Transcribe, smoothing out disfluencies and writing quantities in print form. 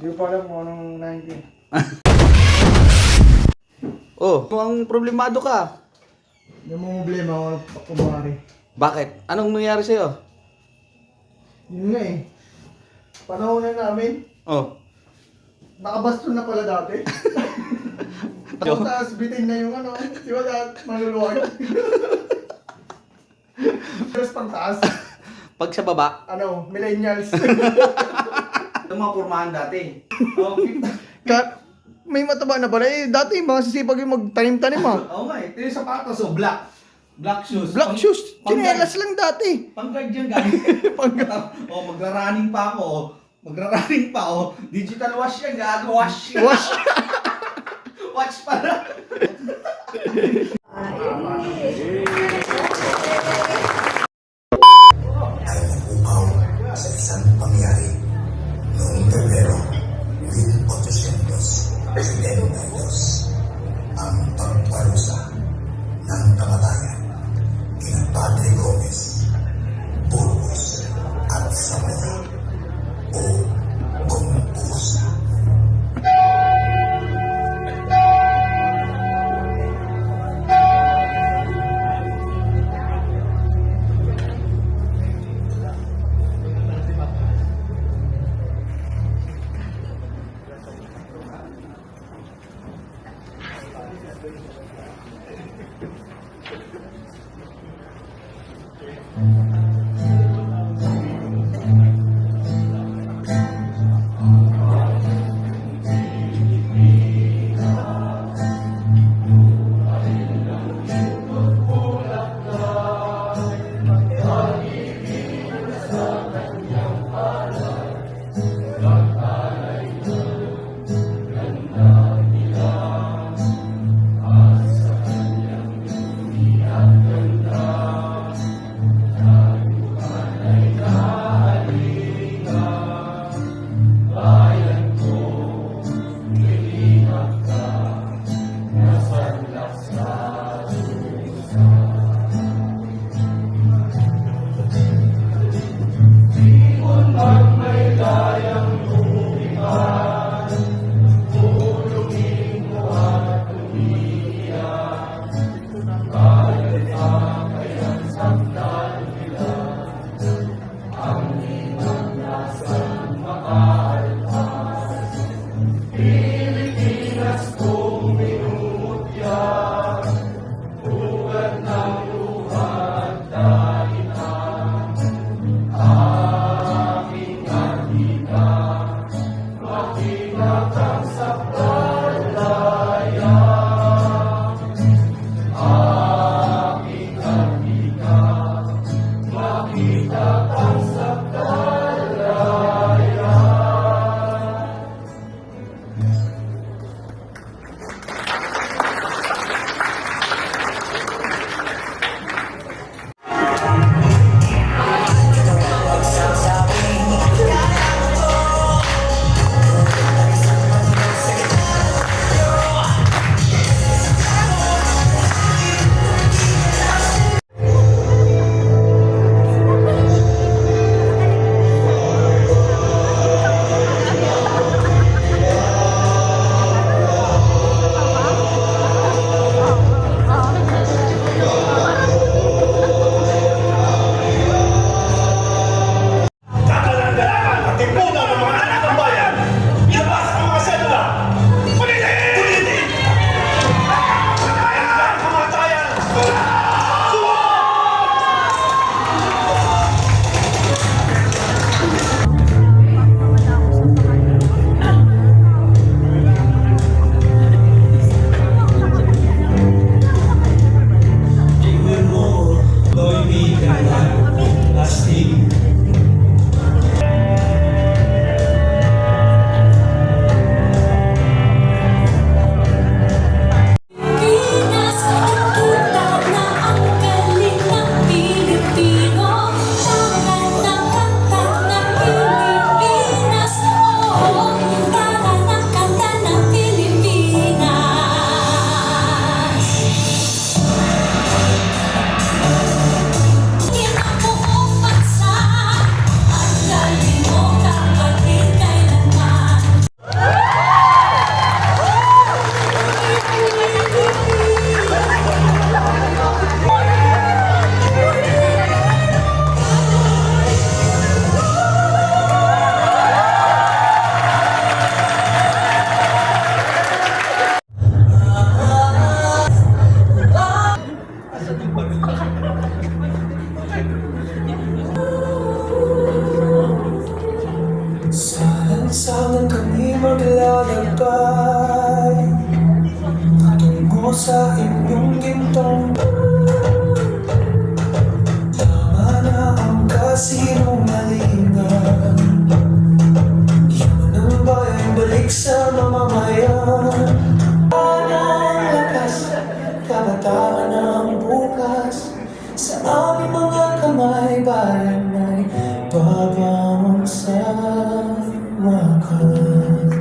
Hindi ko pa alam kung anong 19. Oh, mukhang problemado ka. Hindi mo problema ako kumari. Bakit? Anong nangyari sa'yo? Yun nga eh. Panahon na namin. Oh. Nakabaston na pala dati. Tapos taas bitin na yung ano. Di ba dahil maluluwag? Tapos pang taas. Pag sa baba? Ano, millennials. Ito mga pormahan dati. Okay. May mataba na pala eh. Dati mga sisipag yung magtanim-tanim ha. Oo nga eh. Ito yung sapatos, so black. Black shoes. Black shoes. Chinelas lang dati. Pang-guard yan, guys. Magra-running pa ako. Magra-running pa ako. Digital wash yan, gago. Wash. Wash. Watch pala. Ay napupaw sa isang pangyari noong Pebrero 1872 ang pagparusa ng kamatayan kina Padre Gomez, Burgos at Zamora o Gompusa. Sana kami maglalakbay patungo sa inyong gintong. Tama na ang kasinungalingan. Yaman ang bayan, balik sa mamamayan. Anong lakas, kabataan ang bukas. Sa aming mga kamay, bayan ay babangon sa wakas.